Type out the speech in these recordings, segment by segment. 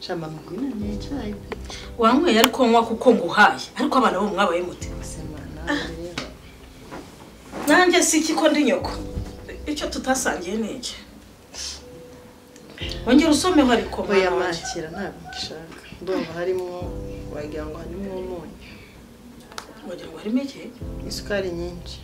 Shamba mugwina n'icyayi. Wanyweye ariko nywa kuko nguhaye. Ariko abana bo mwabaye mute? Nanjye siki ko ndi nyoko. Icyo tutasangiye niki. Wongera usome hariko oya makira ntabwo ngishaka. Ndumva harimo wagira ngo harimo umunyu. Wagira ngo harimo iki? Isukari nyinshi.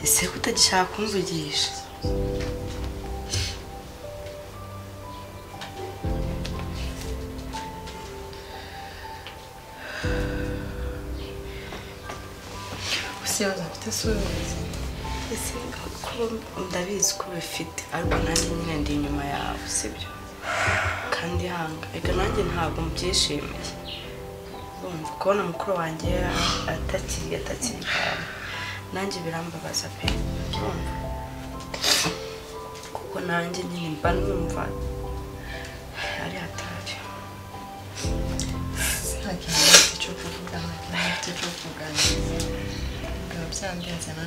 Ese utagishaka kumvugisha usiyaza mfite subiza ese ndabizi ko bifite ariko nanjye nyine ndi inyuma yawe sibyo kandi hanga eka nanjye ntabwo mbyishimiye kubona mukuru wanjye atakiri nanjye birambabaza pe kuko nanjye nyine mba numva ari hatari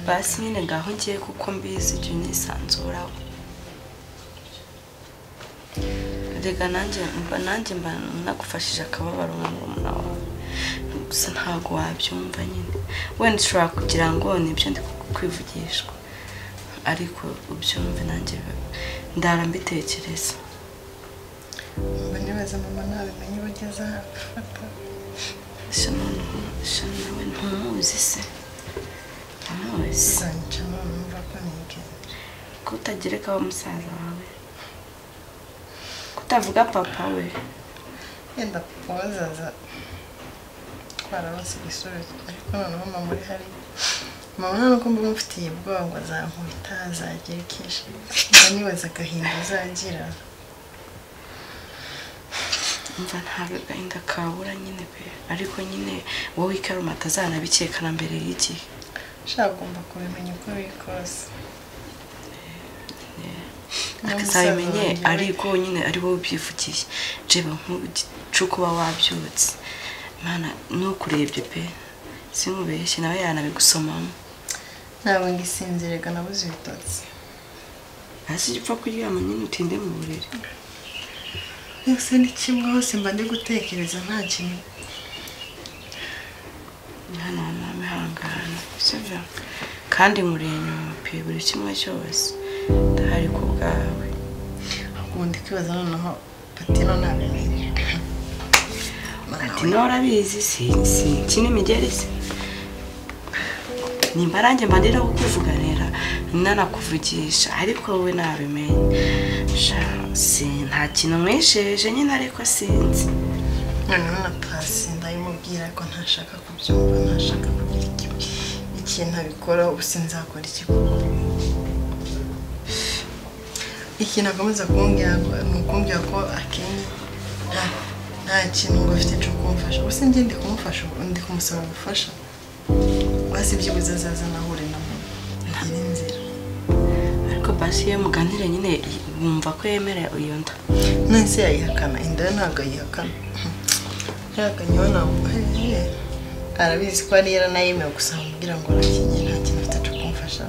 basi nyine ngaho ngiye kuko mbizi ibyo nisanzuraho rega nanjye mba nagufashije akababaro murumuna wawe gusa ntabwo wabyumva nyine wenda ushobora kugira ngo nibyo ndi kwivugishwa ariko ubyumve nanjye ndara mbitekereza mba nibaza mama nabimenye bageze hafata shana nawe ntumuzi se ntumuzi zanca numva ko nige kutagereka wa musaza wawe kutavuga papa we yenda kubazaza twarabase igisubizo ariko noneho mama uri hari mama nuko mba mfitiye ubwoba ngo azankubita azagira ikishi nibaza agahinda azagira umva ntabwo agahinda kabura nyine pe ariko nyine wowe ikaruma atazanabikekana mbere y'iki shaka ugomba kubimenya uko biri kose akazabimenye ariko nyine ari wowe ubyivugiye jeba nk'uco kuba wabyutse mana nukurebye pe sinkubeshye nawe yanabigusomamo ntabwo ngisinzirega nabuze ibitotsi hasi gipfa kuryama nyine utinde mu buriri ese ni kimwe hose mba ndi gutekereza nta kintu hano mama hangana sivyo kandi nkuriye inyuma pe buri kimwe cyose ndahari ku bwawe ubundi kwibaza noneho patino nabimenye patino urabizi si kinimigeri se nimba nanjye mba ndira kukuvuganira nanakuvugisha ariko wowe nabimenye si nta kintu mwesheje nyine ariko sinzi noneho na pasi ndayimubwira ariko ntashaka kubyumva ntashaka kugira ikintu abikora ubu sinzakora iki koko ikintu akomeza kumbwira ni ukumbwira ko akenye nta kintu ngo afite cyo kumufasha gusa njye ndi kumufasha ndi kumusaba ubufasha basi byibuze azaza nahure na mama ngira inzira ariko basi iyo muganire nyine wumva ko yemera iyo nda nese yayihakana inda ntabwo ayihakana yakanyeho namuhe arabizi ko ari yaranayemeye gusa amubwira ngo arakinye nta kintu afite cyo kumufasha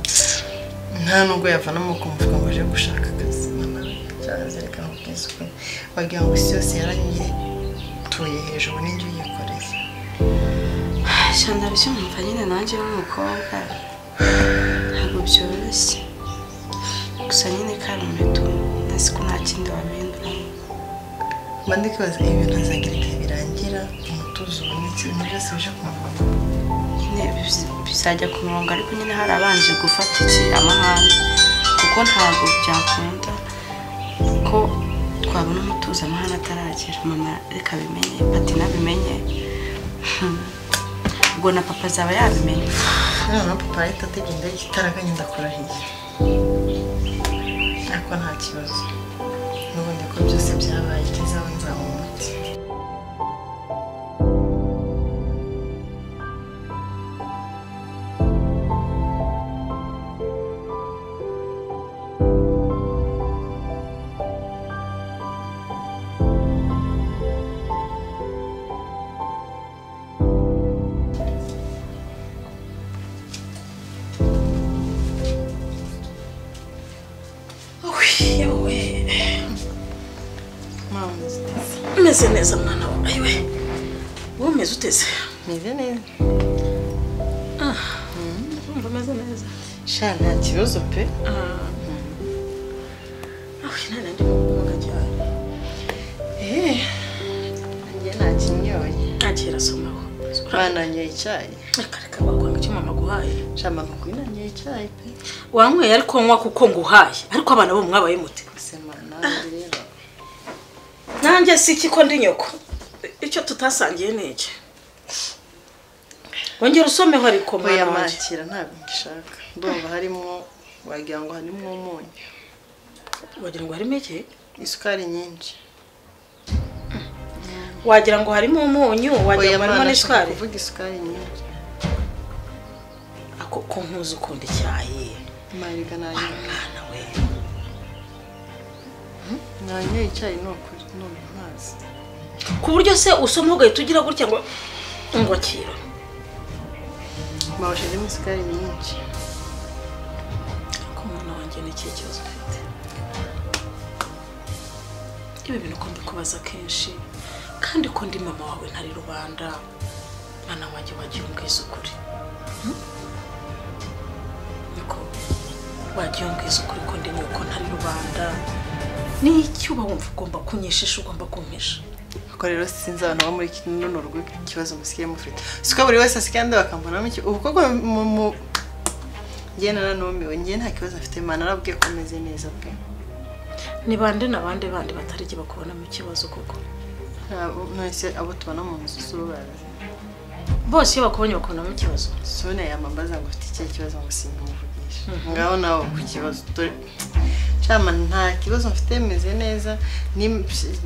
nta nubwo yavanamo kumuvuga ngo aje gushaka akazi mama cyazereka ubwiza ukwe wagira ngo isi yose yarangiye tuye hejuru n'inzu yikoreye shanda byumva nyine nanjye w'umukobwa ntabwo byoroshye gusa nyine kandi umuntu nasi ko nta kindi wabindura mba ndi kwibaza ibintu azagira igihe birangira umutuzo ubonetse ibintu byose bije ku murongo nyine bizajya ku murongo ariko nyine hari abanje gufata iki amahane kuko ntabwo byakunda ko twabona umutuzo amahane ataragera mama reka bimenye pati nabimenye ubwo na papa azaba yabimenye na papa ahita ategenda igitaraganya ndakurahiye ariko nta kibazo n'ubundi ko byose byabaye ikizaba nzaba umuti Meze neza mwana wawe ayiwe wowe umeze uteze meze neza umva meze neza sha nta kibazo pe nane ndi muga cyane njye nta kinyoye akira somaho bananye icyayi akareka bakwanga icyo mama guhaye sha mama kwinanye icyayi pe wanyweye ariko nywa kuko nguhaye ariko abana bo mwabaye muti sema nawe rero nanjye si iki ko ndi nyoko icyo tutasangiye niki wongera usomeho ariko oya makira ntabwo ngishaka ndumva harimo wagira ngo harimo umunyu wagira ngo harimo iki isukari nyinshi wagira ngo harimo umunyu wagira ngo harimo n'isukari kuvuga isukari nyinshi ako ko nkuzi ukunda icyayi mariga nayo mwana we nanyoye icyayi n'ukuri none ntazi ku buryo se usoma ugahita ugira gutya ngo akira bawushyizemo isukari nyinshi ariko mwana wanjye ni ikihe kibazo ufite ibi bintu ko mbikubaza kenshi kandi ko ndi mama wawe ntari rubanda mwana wanjye wagiye umbwiza ukuri niko wagiye umbwiza ukuri ko ndi nyoko ntari rubanda ni icyo uba wumva ugomba kunyishisha ugomba kumpisha ko rero sinzi abantu bo muri kino rugo ikibazo musikiye mufite siko buri wese asigaye andi bakambonamo iki ubu koko mu njye naranumiwe njye nta kibazo afite mana narabwiye ko ameze neza pe ni bande n'abandi bandi batari igihe bakubonamo ikibazo koko nonese abo tubona mu nzu z'ubazi bose iyo bakubonye bakubonamo ikibazo sone yamambaza ngo ufite ikihe kibazo ngo sinkimuvugisha ngaho nawe ku kibazo chama nta kibazo mfite meze neza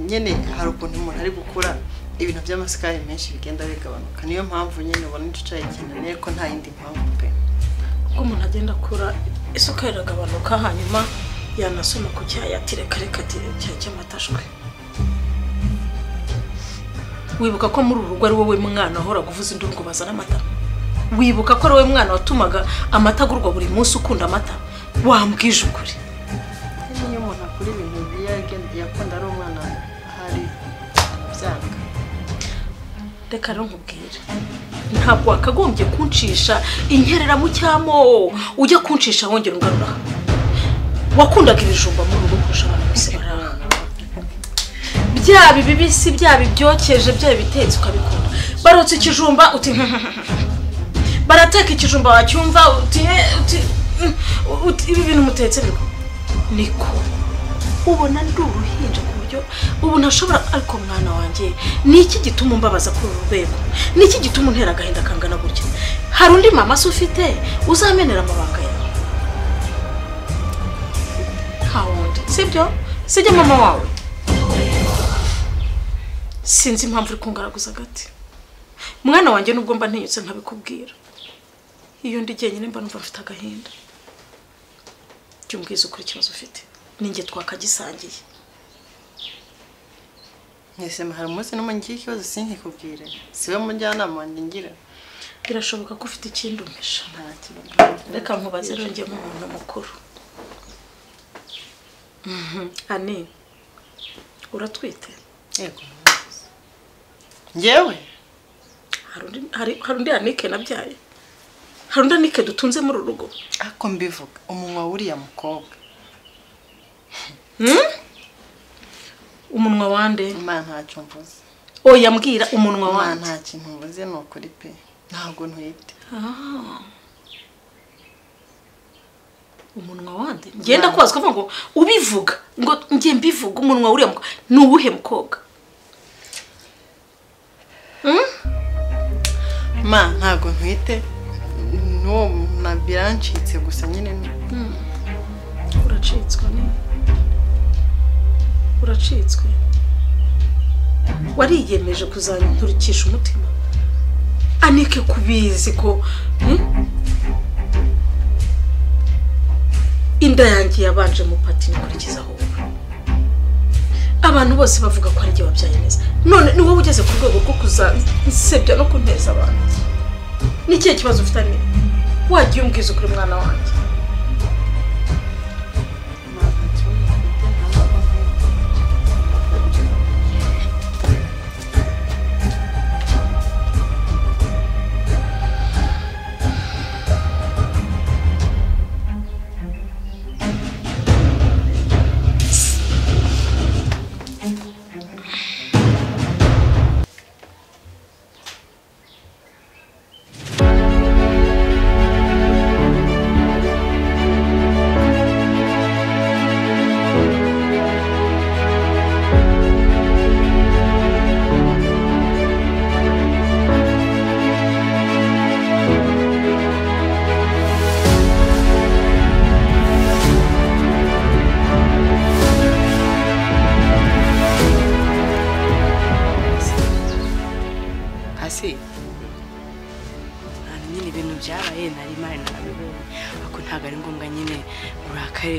nyene hari ukuntu umuntu ari gukura ibintu by'amasukari menshi bigenda bigabanuka niyo mpamvu nyene ubona ico ikintu ko nta yindi mpamvu pe ko umuntu agenda akura isukari iragabanuka hanyuma yanasoma ku cyayi ati reka cy'amatashwe wibuka ko muri urugo ari wowe mwana ahora guvuza induru ngo bazana amata wibuka ko ari wowe mwana watumaga amata agurwa buri munsi ukunda amata wambwije ukuri niyo umuntu akura ibintu yakunda ari umwana hari byanga reka rero nkubwire ntabwo wakagombye kuncisha inkerera mu cyamo ujya kuncisha wongera ungarura wakundaga ibijumba mu rugo kurusha abantu bose barara byaba bibisi byaba ibyokeje byaba bitetse ukabikunda barotse ikijumba uti barateka ikijumba wacyumva uti ibi bintu mutetse niko ubona ndi uruhinja ku buryo ubu ntashobora ariko mwana wanjye ni iki gituma umbabaza kuri uru rwego ni iki gituma untera agahinda kangana gutya hari undi mama se ufite uzamenera amabanga yawe nta wundi sibyo sijya mama wawe sinzi impamvu uri kungaraguza agati mwana wanjye nubwo mba ntinyutse nkabikubwira iyo ndi jyenyine mba numva mfite agahinda cyumbwiza ukuri ikibazo ufite ninjye twakagisangiye Nese hari umunsi n'umungi ikibazo sinkikubwire siwe mujyanama wanjye ngira birashoboka ko ufite ikindi umpisha nta kibazo reka nkubaze rero njye nk'umuntu mukuru Ani uratwite yego njyewe hari undi Anike nabyaye harunda nike dutunze muri urugo ako mbivuga umunwa wuriya mukobwa umunwa wande Imana ntacyo mvuze oya mbwira umunwa Imana wande nta kintu mvuze no kuri pe ntabwo ntwite umunwa wande ngenda kwazwa ngo ubivuga ngo ngiye mbivuga umunwa wuriya mukobwa ni uwuhe mukobwa ma ntabwo ntwite no nabirancitse gusa nyine uracitswe ne uracitswe wariyemeje kuzanturikisha umutima anike kubizi ko inda yanjye yabanje mu pati nikurikiza aho abantu bose bavuga ko ari jye wabyaye neza none ni wowe ugeze ku rwego rwo kuzasebya no kunteza abantu ni kihe kibazo ufitanye wagiye umbwiza ukuri mwana wanjye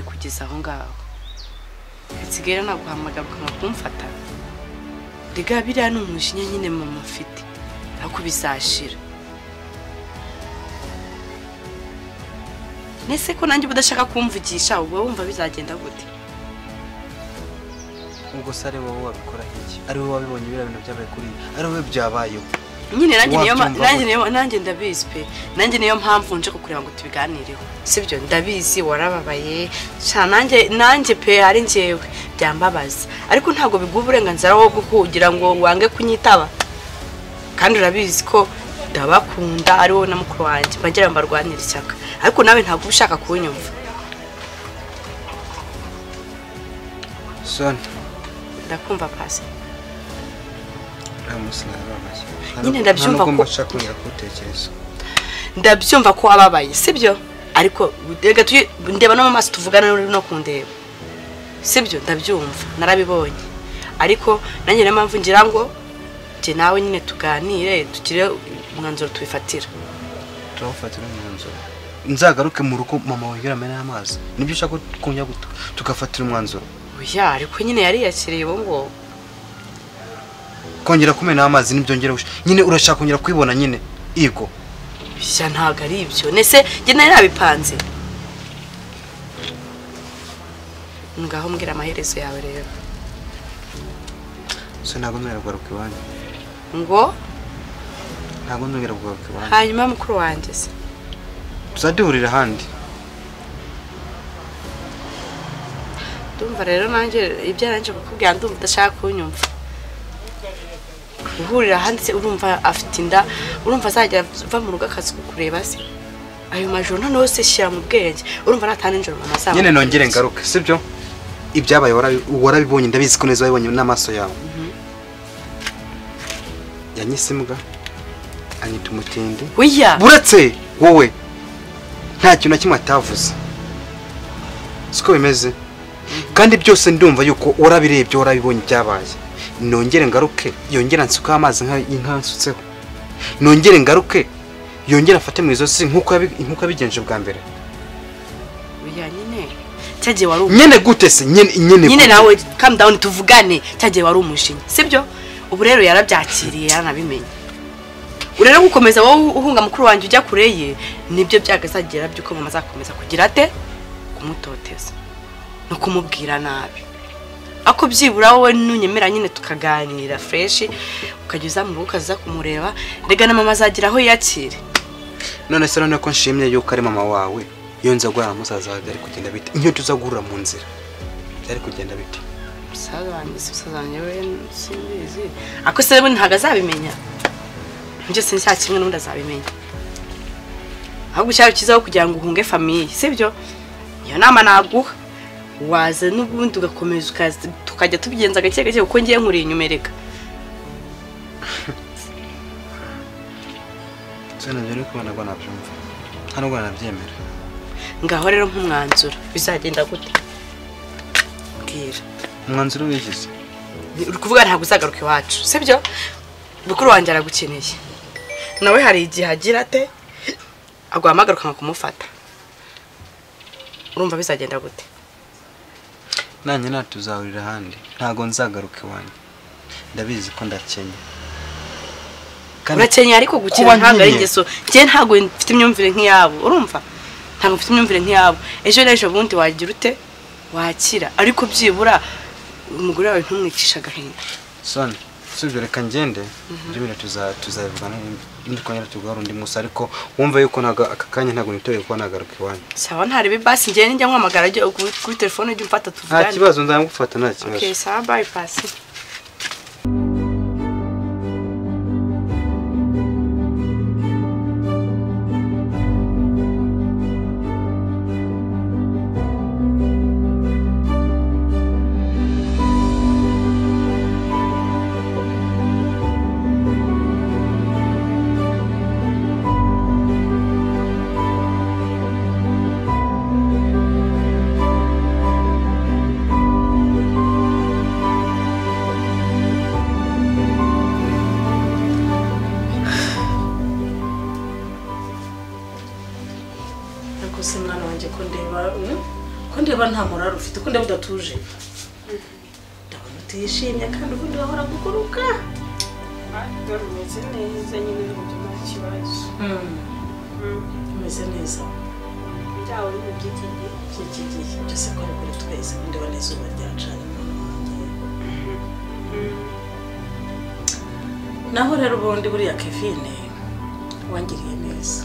kugeza aho ngaho nsigera naguhamagara kumfata riga biriya ni umushinya nyine mama afite ariko bizashira nese ko nanjye budashaka kumvugisha ubwo wumva bizagenda gute ubwo sare wowe wabikora iki ari wowe wabibonye biriya bintu byabaye kuri ari wowe byabayeho nyine nanjye ndabizi pe nanjye niyo mpamvu nje kukureba ngo tubiganireho sibyo ndabizi warababaye cyane nanjye pe ari njyewe byambabaza ariko ntabwo biguha uburenganzira wo kugira ngo wange kunyitaba kandi urabizi ko ndabakunda ari wowe na mukuru wanjye bagira mbarwanira ishyaka ariko nawe ntabwo ushaka kunyumva son ndakumva pasi nyine ndabyumva ko mbashakira kutekereza ndabyumva ko ababaye sibyo ariko rega ndeba no mu maso tuvugana no kundeba sibyo ndabyumva narabibonye ariko nanjye na mpamvu ngira ngo je nawe nyine tuganire tukire umwanzuro tubifatira turafatira umwanzuro nzagaruke mu ruko mama wongera amena amazi nibyo ushaka kunya guto tugafatira umwanzuro oya ariko nyine yari yakiriye bo ngo kongera kumena amazi nibyongera nyine urashaka kongera kwibona nyine igo bisha ntago ari ibyo nese je nari nabipanze ngaho mbwira amaherezo yawe rero so ntago mwera garuka iwanyu ngo ntago ndongera kugaruka iwanyu hanyuma mukuru wanjye se tuzadihurira handi ndumva rero nanjye ibyo aranje kukubwira ndumva udashaka kunyumva uhurira handitse urumva afite inda urumva azajya va mu rugo akazi kukureba se ayo majoro none wose shyira mu bwenge urumva natana injoro mama saba nyine nongere ngaruke sibyo ibyabaye warabibonye ndabizi ko neza wabibonye n'amaso yawe yanyisimbwa anyita umutindi wiya buretse wowe nta kintu na kimwe atavuze siko bimeze kandi byose ndumva yuko warabirebye warabibonye byabaye nongere ngaruke yongera nsuka amazi nk'ansutseho nongere ngaruke yongera afate mu izosi nkuko abigenje bwa mbere wiya nyine cyagiye wari nyene gute se nyene nawe calm down tuvugane cyagiye wari umushinya sibyo ubu rero yarabyakiriye yaranabimenye urero gukomeza wowe uhunga mukuru wanjye ujya kureye nibyo byagazagira byuko mama azakomeza kugira ate kumutoteza no kumubwira nabi ako byibura wowe nunyemera nyine tukaganira fresh ukajya uza mu rugo ukaza kumureba rega na mama azagira aho yakire none se none ko nshimye yuko ari mama wawe iyo nza guhura na musaza wawe byari kugenda bite iyo tuza guhura mu nzira byari kugenda bite musaza wanjye we simbizi ako se rero ntago azabimenya byose nshya kimwe n'undi azabimenya ahubwo cyari kizaho kugira ngo uhunge famille sibyo iyo nama naguha waza n'ubundi ugakomeza ukaza tukajya tubigenza gake gake kuko ngiye nkuri inyumereka cyane rero kubona ngo nabyumva hano ngo nabyemera ngaho rero nk'umwanzuro bizagenda gute bwira umwanzuro w'igize uri kuvuga ntabwo uzagaruka iwacu sibyo bukuru wanjye aragukeneye nawe hari igihe agira ate aguhamagaruka kumufata urumva bizagenda gute nanjye natuzahurira ahandi ntago nzagaruka iwanjye ndabizi ko ndakenya urakenya ariko gukira ntabwo ari ingeso njye ntabwo mfite imyumvire nk'iyabo urumva ntabwo mfite imyumvire nk'iyabo ejo n'ejo bundi wagira ute wakira ariko byibura umugore wawe ntumwicisha agahinda soni sibyo reka ngende ibyo bintu tuzabivugana n'indikongera tugahora undi munsi ariko wumva yuko aka kanya ntabwo nitoye kuba nagaruka iwanyu sawa ntari basi njye njya nkwamagara kuri telefone ujye umfata tuvugane nta kibazo nzamugufata nta kibazo okay sawa bye pasi nta moraro ufite ko ndabona udatuje ndabona utishimye kandi ubundi wahora gukuruka umeze neza nyine n'ubuzima kibazo umeze neza byawe ni by'iki gihe byose ko ari kuri twese ndabona izuba ryacanye naho rero ubundi buriya Kevin wangiriye neza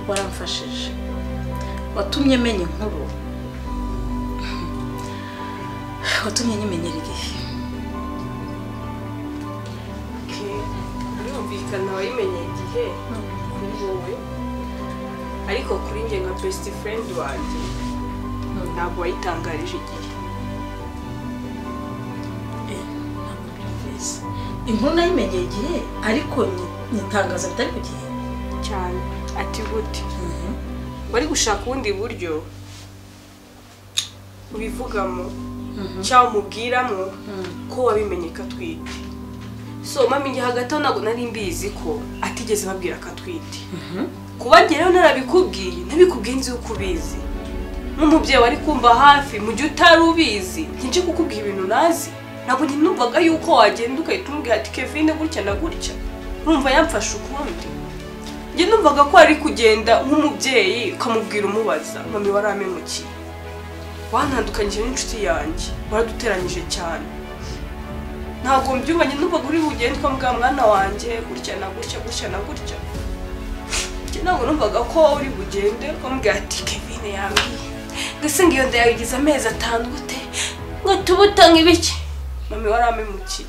waramfashije watumye menya inkuru watumye nyimenyera igihe birumvikana wayimenyeye igihe kuri wowe ariko kuri njye nka best friend wanjye ntabwo wayitangarije igihe inkuru nayimenyeye igihe ariko nyitangaza bitari ku gihe cyane ati gute wari gushaka ubundi buryo ubivugamo cyangwa umubwiramo ko wabimenye ko atwite so mama njye hagati aho ntabwo nari mbizi ko atigeze babwira ko atwite kuba njye rero narabikubwiye ntabikubwiye nzi uko ubizi nk'umubyeyi wari kumva hafi mu gihe utari ubizi nkinje kukubwira ibintu nazi ntabwo njye numvaga yuko wagenda ugahita umubwira ati Kevin gutya na gutya urumva yamfashe ukundi njye numvaga ko ari kugenda nk'umubyeyi ukamubwira umubaza mami waramemukiye wantandukanyije n'inshuti yanjye waraduteranyije cyane ntabwo mbyumva njye numvaga uri bugende ukamubwira mwana wanjye gutya na gutya gutya na gutya njye ntabwo numvaga ko uri bugende ukamubwira ati Kevin yambwiye mbese ngo iyo nda yagize amezi 5 gute ngo tubutanga ibiki mami waramemukiye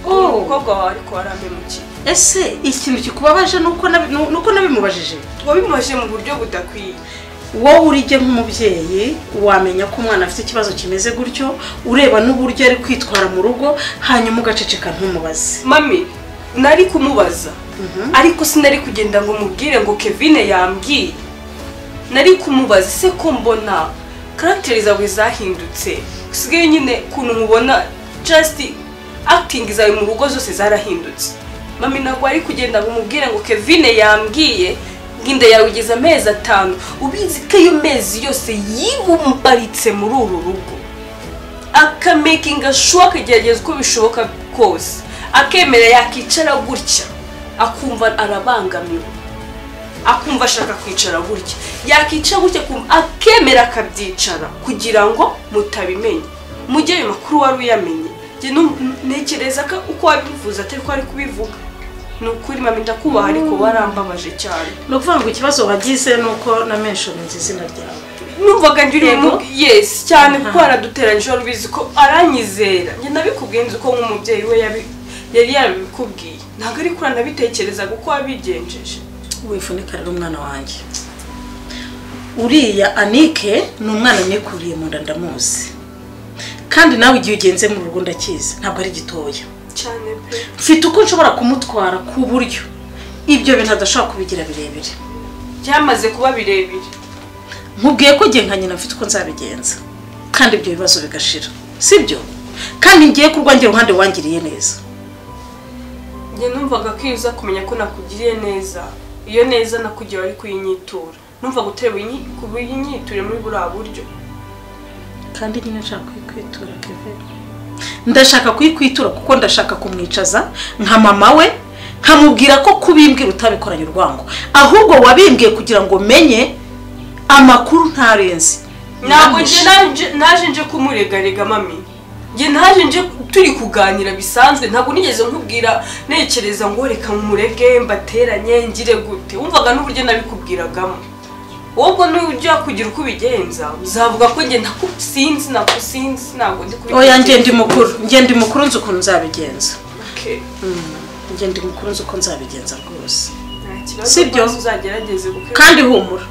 umukobwa wawe ariko waramemukiye ese ikintu kikubabaje nuko nabimubajije wabimubajije mu buryo budakwiye wowe urije nk'umubyeyi wamenya ko umwana afite ikibazo kimeze gutyo ureba n'uburyo ari kwitwara mu rugo hanyuma ugaceceka ntumubaze mami nari kumubaza ariko sinari kugenda ngo mubwire ngo Kevin yambwiye nari kumubaza se ko mbona character zawe zahindutse usigaye nyine kuntu mubona just acting zawe mu rugo zose zarahindutse mami ntabwo ari kugenda ngo mubwire ngo Kevin yambwiye nginda yawe igeze amezi 5 ubizi ko iyo mezi yose yibumbaritse muri uru rugo akamakinga sure akagerageza uko bishoboka kose akemera yakicara gutya akumva arabangamiwe akumva ashaka kwicara gutya yakicara gutya akemera akabyicara kugira ngo mutabimenye mujye makuru wari uyamenye ntekereza ko uko wabivuze atari ko ari kubivuga nukuri mami ndakubaha ariko warambabaje cyane no kuvuga ngo ikibazo wagize nuko na mention izina ryawe numvaga ngiri yes cyane kuko araduteranyije ubizi ko aranyizera nge nabikubwiye nzi ko nk'umubyeyi we yari yabikubwiye ntabwo ari kurana bitekereza kuko wabigenjeje wifunika rero umwana wanjye uriya Anike ni umwana nekuriye mu nda ndamuzi kandi nawe igihe ugenze mu rugo ndakizi ntabwo ari gitoya cyane pe mfite uko nshobora kumutwara ku buryo ibyo bintu adashobora kubigira birebire byamaze kuba birebire nkubwiye ko ngiye nka nyina mfite uko nzabigenza kandi ibyo bibazo bigashira sibyo kandi ngiye kurwangira uruhande wangiriye neza njye numvaga ko iyo uza kumenya ko nakugiriye neza iyo neza nakugiye wari kuyinyitura numvaga utewe kubinyiture muri buriya buryo kandi nyine nshaka kuyikwitura Kevin ndashaka kuyikwitura kuko ndashaka kumwicaza nka mama we nkamubwira ko kubimbwira utabikoranye urwango ahubwo wabimbwiye kugira ngo menye amakuru ntarenze ntabwo naje nje kumuregarega mami nge naje nje turi kuganira bisanzwe ntabwo nigeze nkubwira nekereza ngo reka mumurege mbateranye ngire gute wumvaga n'uburyo nabikubwiragamo wowe n'ujya kugira uko ubigenza uzavuga ko nge sinzi ntabwo ndi kubikora oya nge ndi mukuru nzi ukuntu nzabigenza okay nge ndi mukuru nzi uko nzabigenza rwose sibyo uzagerageze kandi humura